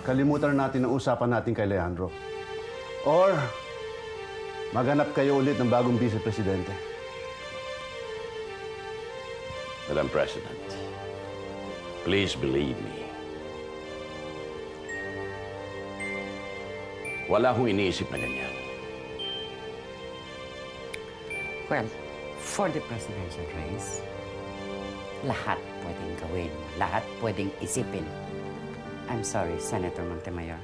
kalimutan natin ang usapan natin kay Leandro. Or, maghanap kayo ulit ng bagong vice-presidente. Madam President, please believe me. Wala akong iniisip na ganyan. Well, for the presidential race, lahat pwedeng gawin, lahat pwedeng isipin. I'm sorry, Senator Montemayor.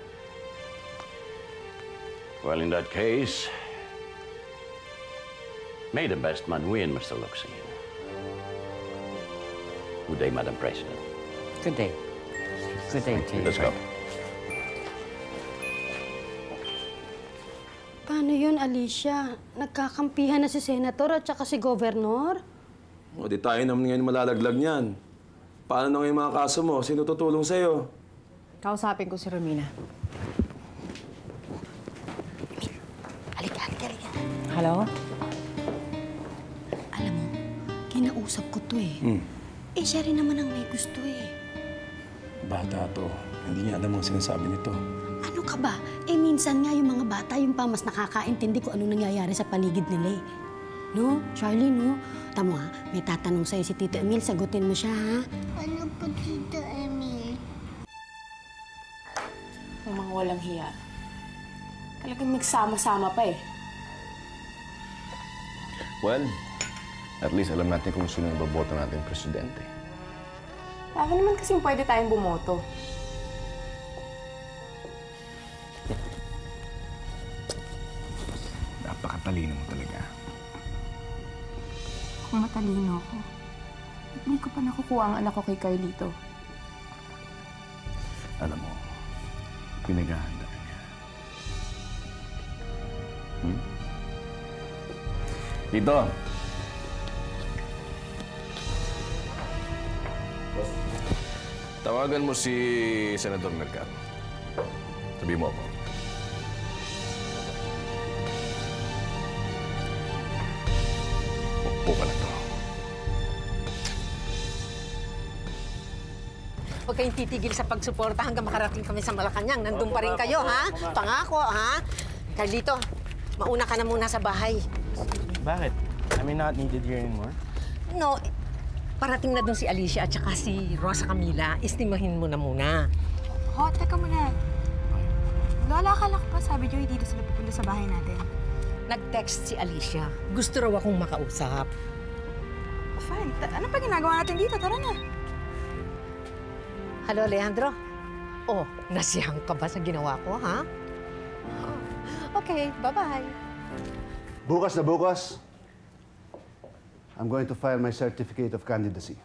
Well, in that case, may the best man win, Mr. Locsin. Good day, Madam President. Good day. Good day to you. Let's go. Paano yun, Alicia? Nagkakampihan na si Senator at saka si Governor? O di tayo naman ngayon malalaglag niyan. Paano na ngayon mga kaso mo? Sino tutulong sa'yo? Kausapin ko si Romina. Halika. Hello? Alam mo, kinausap ko to eh. Eh, siya rin naman ang may gusto eh. Bata to. Hindi niya alam ang sinasabi nito. Ano ka ba? Eh, minsan nga yung mga bata, yung pa mas nakakaintindi kung ano nangyayari sa paligid nila eh. No? Charlie, no? Tamo ha, may tatanong sa'yo si Tito Emil. Sagutin mo siya, ha? Ano po, Tito Emil? Yung mga walang hiya. Talagang nagsama-sama pa eh. Well, at least alam natin kung sino yung baboto natin presidente. Bakit naman kasing pwede tayong bumoto? Napakatalino mo talaga. Kung matalino ako, hindi ko pa nakukuha ang anak ko kay Carlito. Alam mo, pinaghahanda niya. Dito! Tawagan mo si Senador Mercado. Sabi mo ako. Upo ka na to. Huwag kayong titigil sa pagsuporta hanggang makarating kami sa Malacanang. Nandun pa rin kayo, ha? Pangako, ha? Carlito, mauna ka na muna sa bahay. Bakit? Am I not needed here anymore? No, parating na doon si Alicia at saka si Rosa Camila. Estimahin mo na muna. Ho, teka muna. Lola, akala ko pa sabi niyo dito sila pupunta sa bahay natin. Nag-text si Alicia. Gusto raw akong makausap. Fine. Ano pa ginagawa natin dito? Tara na. Hello, Leandro? Oh, nasiyang ka ba sa ginawa ko, ha? Oh, okay, bye-bye. Bukas na bukas, I'm going to file my certificate of candidacy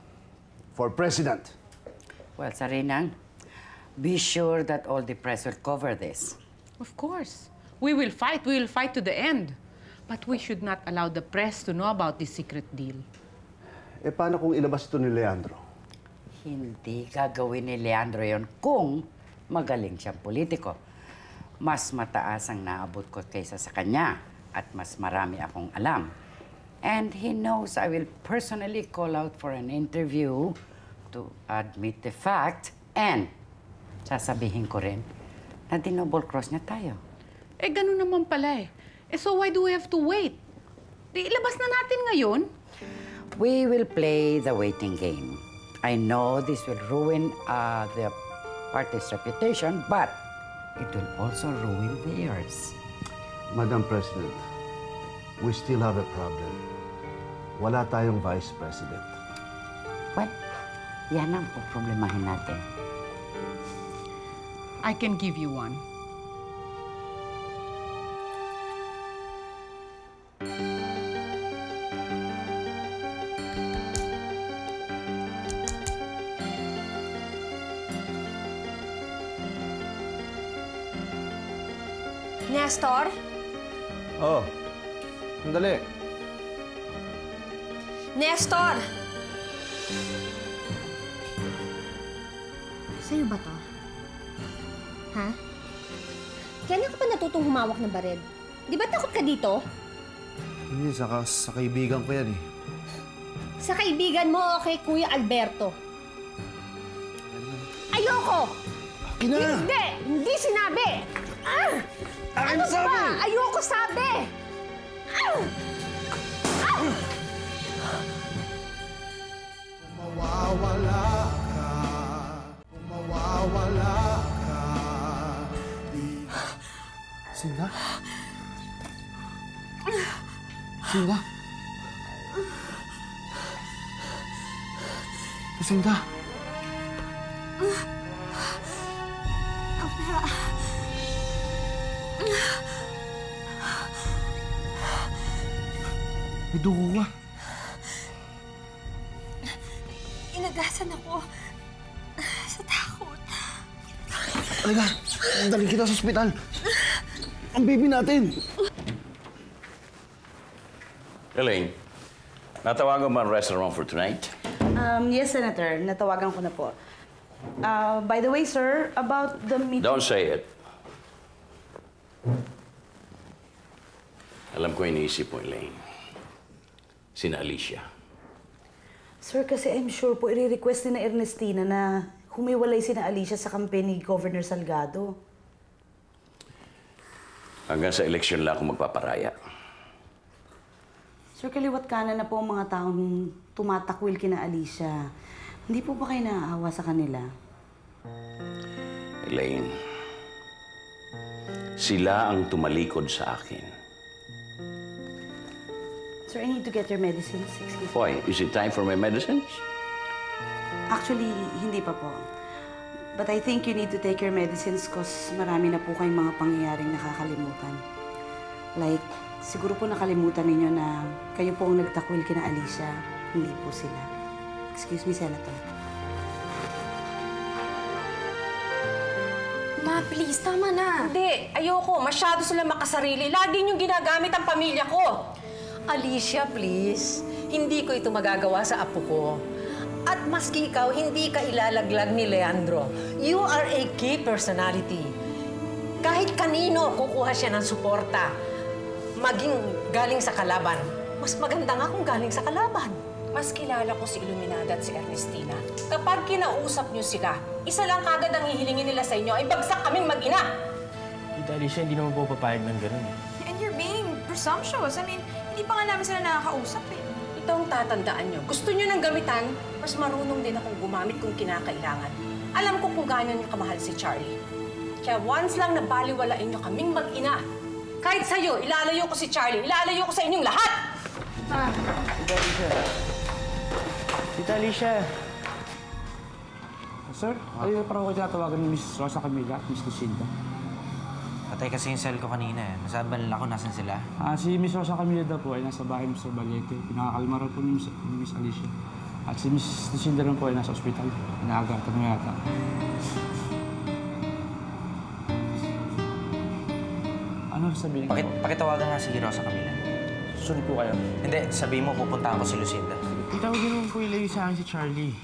for president. Well, Sarinang, be sure that all the press will cover this. Of course. We will fight to the end. But we should not allow the press to know about this secret deal. Eh, paano kung ilabas ito ni Leandro? Hindi gagawin ni Leandro yon kung magaling siyang politiko. Mas mataas ang naabot ko kaysa sa kanya at mas marami akong alam. And he knows I will personally call out for an interview to admit the fact and sasabihin ko rin na dinouble cross niya tayo. Eh, ganun naman pala eh. Eh, so why do we have to wait? Di ilabas na natin ngayon. We will play the waiting game. I know this will ruin the party's reputation, but it will also ruin theirs. Madam President, we still have a problem. Wala tayong vice president. Well, yan ang problemahin natin. I can give you one. Nestor? Oh, sandali. Nestor! Sa'yo ba to? Ha? Kailan ka pa natutong humawak ng baril? Di ba takot ka dito? Hindi, sa kaibigan ko yan eh. Sa kaibigan mo o kay Kuya Alberto? Ayoko! Akin na! Hindi! Hindi sinabi! Akin Ano sabi! ba? Ayoko sabi! Mawawala ka, mawawala ka. Sinda? Sinda? Sinda? May dugo ka. Inagasan ako sa takot. Halika, dalhin kita sa ospital. Ang baby natin. Elaine, natawagan mo ang restaurant for tonight? Yes, Senator. Natawagan ko na po. By the way, sir, about the meeting... Don't say it. Alam ko iniisip mo, Elaine. Sina Alicia. Sir, kasi I'm sure po i-request ni na Ernestina na humiwalay sina Alicia sa kampen ni Governor Salgado. Hanggang sa eleksyon lang ako magpaparaya. Sir, kaliwat kanan na po ang mga taong tumatakwil kina Alicia. Hindi po ba kayo naaawa sa kanila? Elaine, sila ang tumalikod sa akin. Sir, I need to get your medicines. Excuse me. Why? Is it time for my medicines? Actually, hindi pa po. But I think you need to take your medicines because marami na po kayong mga pangyayaring nakakalimutan. Like, siguro po nakalimutan ninyo na kayo po ang nagtakwil kina Alicia, hindi po sila. Excuse me, Senator. Ma, please, tama na. Hindi, ayoko. Masyado sila makasarili. Lagi niyong ginagamit ang pamilya ko. Alicia, please. Hindi ko ito magagawa sa apo ko. At maski ikaw, hindi ka ilalaglag ni Leandro. You are a key personality. Kahit kanino kukuha siya ng suporta, maging galing sa kalaban. Mas maganda nga kung galing sa kalaban. Mas kilala ko si Iluminada at si Ernestina. Kapag kinausap niyo sila, isa lang kagad ang hihilingin nila sa inyo ay bagsak kaming mag-ina. Tita Alicia, hindi naman po papayag ng ganun eh. And you're being presumptuous. I mean, hindi pa nga namin sila nakakausap eh. Ito ang tatandaan nyo. Gusto nyo ng gamitan, mas marunong din akong gumamit kung kinakailangan. Alam ko kung gaano nyo kamahal si Charlie. Kaya once lang nabaliwalain nyo kaming mag-ina. Kahit sa'yo, ilalayo ko si Charlie. Ilalayo ko sa inyong lahat! Tita Alicia. Tita Alicia. Sir, ay parang ako tinatawagan ni Miss Rosa Camila at Miss Lucinda. Patay kasi yung cell ko kanina eh. Nasabi nila ako nasan sila. Si Miss Rosa Camila daw po ay nasa bahay ni Mr. Balete. Pinakakalma raw po ni Miss Alicia. At si Miss Lucinda rin po ay nasa ospital. Inaagatan mo yata. Ano sabihin ko? Pakitawagan nga si Rosa Camila. Susunod po kayo. Hindi, sabihin mo pupuntahan ko si Lucinda. Itawagin mo po ilayo sa akin si Charlie.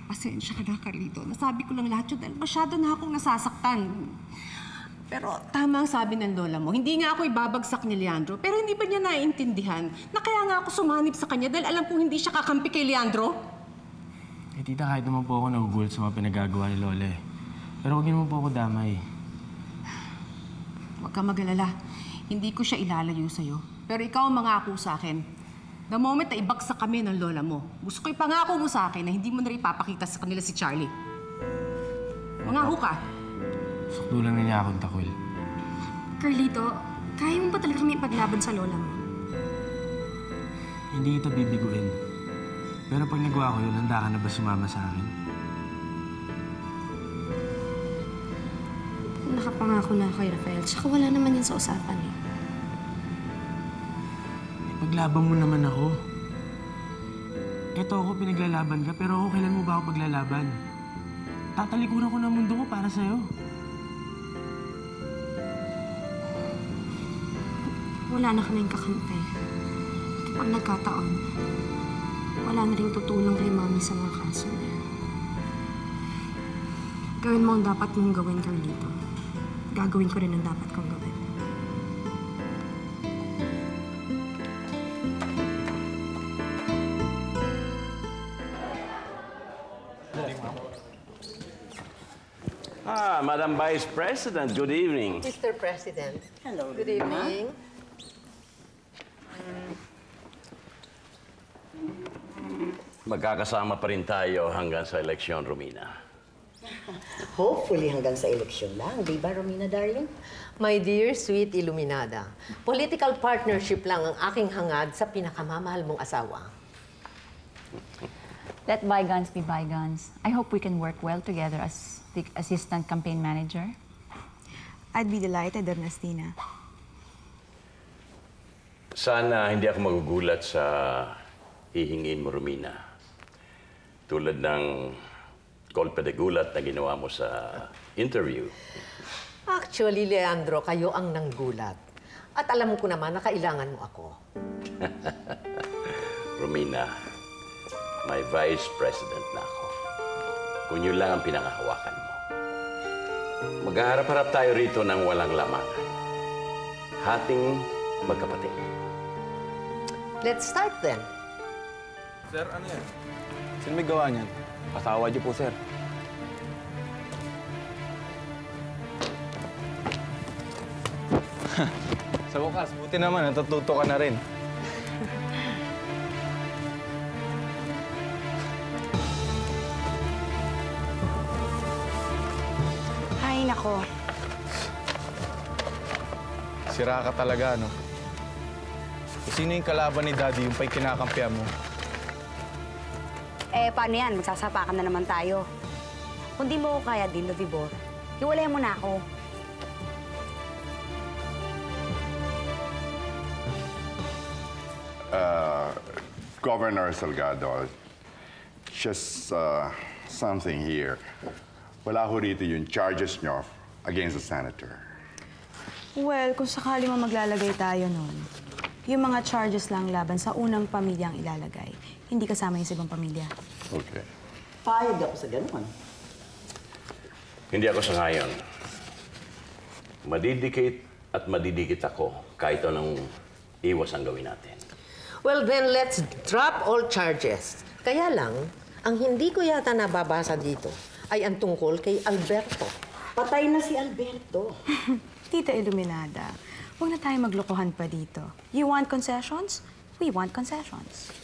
Pasensya ka na, Carlito. Nasabi ko lang lahat yun dahil masyado na akong nasasaktan. Pero tama ang sabi ng lola mo. Hindi nga ako ibabagsak ni Leandro, pero hindi ba niya naiintindihan na kaya nga ako sumanib sa kanya dahil alam kong hindi siya kakampi kay Leandro? Eh, tita, kahit naman po ako nagugulat sa mga pinagagawa ni Lola eh. Pero huwag niyo naman po ako damay. Huwag ka mag-alala. Hindi ko siya ilalayo sa'yo. Pero ikaw ang mangako sa akin. The moment na ibagsak kami ng lola mo, gusto ko ipangako mo sa akin na hindi mo na ipapakita sa kanila si Charlie. Mangako ka. Sakto lang na niya akong takwil. Carlito, kaya mo ba talaga kami ipaglaban sa lola mo? Hindi kita bibiguin. Pero pag nagawa ko yun, handa ka na ba sumama sa akin? Nakapangako na kay Rafael, tsaka wala naman yan sa usapan eh. Paglaban mo naman ako. Eto ako, pinaglalaban ka, pero ako, kailan mo ba ako paglalaban? Tatalikuran ko na mundo ko para sa'yo. Wala na kaming kakampi. Kapag nagkataon, wala na rin tutulong kay Mami sa mga kaso niya. Gawin mo ang dapat mong gawin, Carlito. Gagawin ko rin ang dapat kong gawin. Madam Vice President, good evening. Mr. President. Hello, Good evening. Magkakasama pa rin tayo hanggang sa eleksyon, Romina. Hopefully hanggang sa eleksyon lang, di ba, Romina, darling? My dear sweet Iluminada, political partnership lang ang aking hangad sa pinakamamahal mong asawa. Let bygones be bygones. I hope we can work well together as the assistant campaign manager. I'd be delighted, Ernestina. Sana hindi ako magugulat sa hihingin mo, Romina. Tulad ng golpe de gulat na ginawa mo sa interview. Actually, Leandro, kayo ang nanggulat. At alam ko naman na kailangan mo ako. Romina, may vice president na ako. Kung yun lang ang pinangahawakan mo. Maghaharap-harap tayo rito ng walang lamangan. Hating magkapatid. Let's start then. Sir, ano yan? Sino may gawa niyan? Asawa niyo po, sir. Sa wakas, buti naman, natututo ka na rin. Ay, nako. Sira ka talaga, no? Sino yung kalaban ni Daddy, yung pa'y kinakampihan mo? Eh, paano yan? Magsasapakan na naman tayo. Kung di mo ko kaya, Dilo Vibor, hiwalay mo na ako. Governor Salgado, just something here. Wala ho rito yung charges nyo against the senator. Well, kung sakali mo maglalagay tayo nun, yung mga charges lang laban sa unang pamilyang ilalagay. Hindi kasama yung sa ibang pamilya. Okay. Payag ako sa ganun. Hindi ako sangayon. Madidikit at madidikit ako kahit anong iwas ang gawin natin. Well, then let's drop all charges. Kaya lang, ang hindi ko yata nababasa dito ay ang tungkol kay Alberto. Patay na si Alberto. Tita Iluminada, huwag na tayo maglokohan pa dito. You want concessions? We want concessions.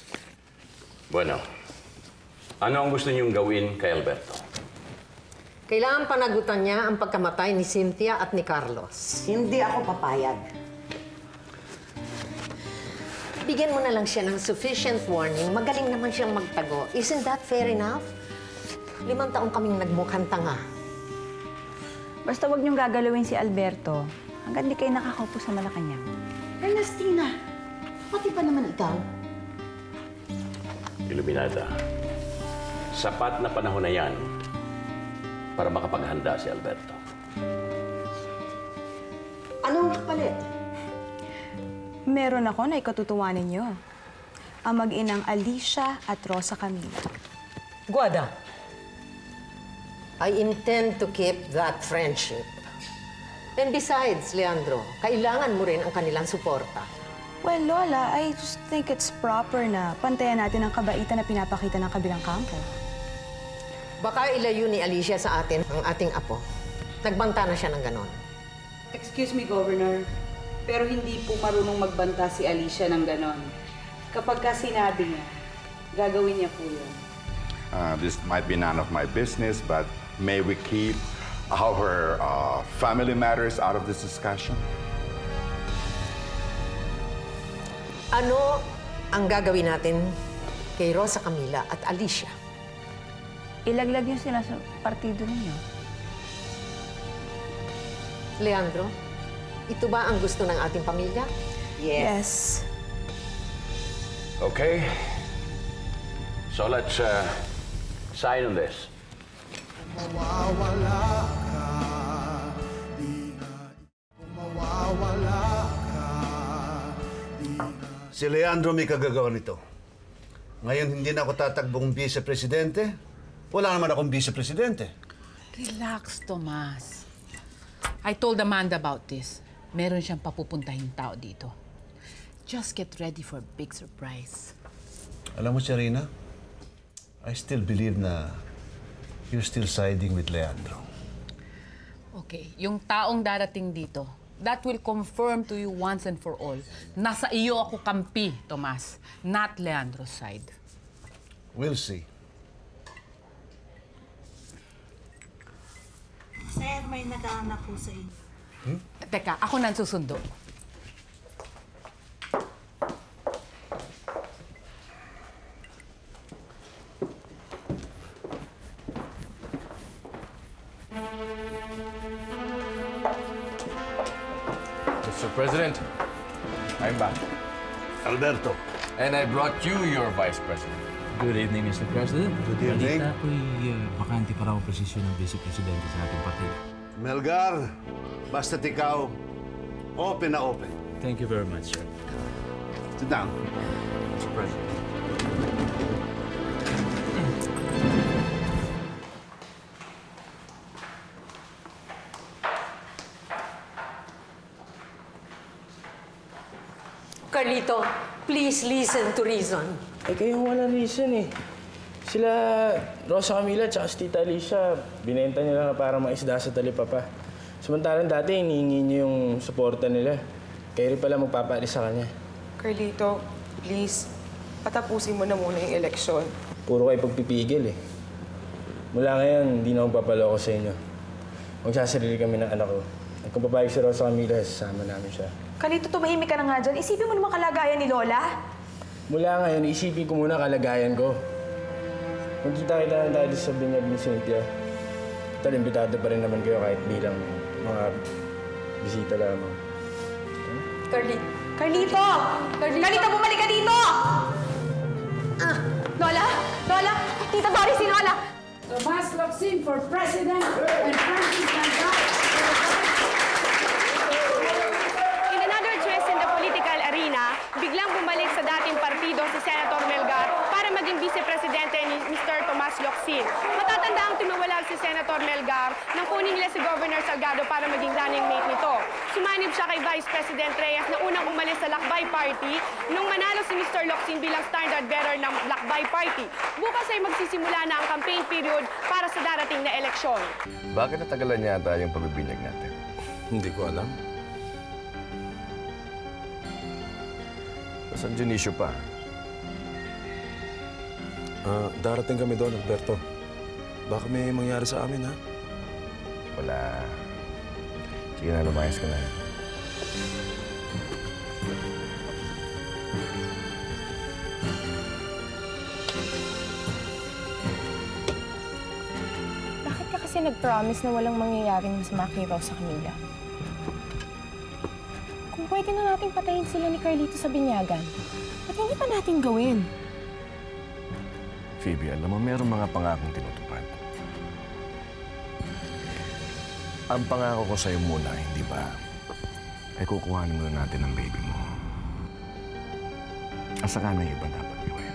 Bueno, ano ang gusto niyong gawin kay Alberto? Kailangan panagutan niya ang pagkamatay ni Cynthia at ni Carlos. Hindi ako papayag. Bigyan mo na lang siya ng sufficient warning. Magaling naman siyang magtago. Isn't that fair enough? 5 taong kaming nagmukhang tanga. Basta wag niyong gagalawin si Alberto hanggang di kayo nakakaupo sa Malacanang. Ernestina, pati pa naman ikaw. Iluminada, sapat na panahon na yan para makapaghanda si Alberto. Anong kapalit? Meron ako na ikatutuwa ninyo. Ang mag-inang Alicia at Rosa Camila. Guada, I intend to keep that friendship. And besides, Leandro, kailangan mo rin ang kanilang suporta. Well, Lola, I just think it's proper na pantayan natin ang kabaitan na pinapakita ng kabilang kampo. Baka ilayo ni Alicia sa atin ang ating apo. Nagbanta na siya ng ganon. Excuse me, Governor, pero hindi po marunong magbanta si Alicia ng ganon. Kapag ka sinabi niya, gagawin niya po yun. This might be none of my business, but may we keep our family matters out of this discussion? Ano ang gagawin natin kay Rosa Camila at Alicia? Ilaglag niyo sila sa partido ninyo. Leandro, ito ba ang gusto ng ating pamilya? Yes. Okay. So let's sign on this. Mawawala ka, di na mawawala ka, di na... Si Leandro may kagagawa nito. Ngayon, hindi na ako tatakbong vice-presidente. Wala naman akong vice-presidente. Relax, Tomas. I told Amanda about this. Meron siyang papupuntahin tao dito. Just get ready for a big surprise. Alam mo, Sharina, I still believe na you're still siding with Leandro. Okay, yung taong darating dito, that will confirm to you once and for all, nasa iyo ako kampi, Tomas, not Leandro's side. We'll see. Sir, may naghahanap po sa inyo. Teka, ako nang susundo. Mr. President, I'm back. Alberto. And I brought you your Vice President. Good evening, Mr. President. Good evening. Balita ko'y bakante pa raw ang posisyon ng Vice Presidente sa ating partido. Melgar, basta't ikaw, open na open. Thank you very much, sir. Sit down, Mr. President. Carlito, please listen to reason. Eh, kayo walang reason eh. Sila, Rosa Camila at si Tita Alicia, binenta nila na para maisda sa talipapa. Samantalang dati, hinihingi niyo yung suporta nila. Kayo rin pala magpapaalis sa kanya. Carlito, please, patapusin mo na muna yung eleksyon. Puro kayo pagpipigil eh. Mula ngayon, hindi na akong papaloko sa inyo. Magsasarili kami ng anak ko. At kung papayag si Rosa Camila, sasama namin siya. Carlito, tumahimik ka na nga dyan. Isipin mo naman kalagayan ni Lola. Mula ngayon, isipin ko muna kalagayan ko. Kung kita-kita na tayo sa binyag ni Cynthia, total, imbitado pa rin naman kayo kahit bilang mga bisita lamang. Carlito! Carlito! Carlito, bumalik ka dito! Lola! Lola! Tita Doris, si Lola! Tomas Locsin for President and Francis Malgar. In another twist in the political arena, biglang bumalik sa dating partido si Senator Melgar para maging vice-presidente ni Mr. Tomas Locsin. Matatanda ang tumuwalag si Senator Melgar nang kunin nila si Governor Salgado para maging running mate nito. Sumanib siya kay Vice President Reyes na unang umalis sa Lakbay Party nung manalo si Mr. Locsin bilang standard-bearer ng Lakbay Party. Bukas ay magsisimula na ang campaign period para sa darating na eleksyon. Bakit natagalan yata yung pagbibinyag natin? Hindi ko alam. Saan Dionisio pa? Darating kami doon, Alberto. Baka may mangyari sa amin, ha? Wala. Sige na, lumayas ka na. Bakit ka kasi nag-promise na walang mangyayaring masama kay Rosa Camila? Kung pwede na nating patayin sila ni Carlito sa binyagan, ba't hindi pa natin gawin? Phoebe, alam mo, mayroong mga pangakong tinutupad. Ang pangako ko sa'yo muna, hindi ba, ay kukuhanin muna natin ang baby mo. At saka na iba dapat gawin.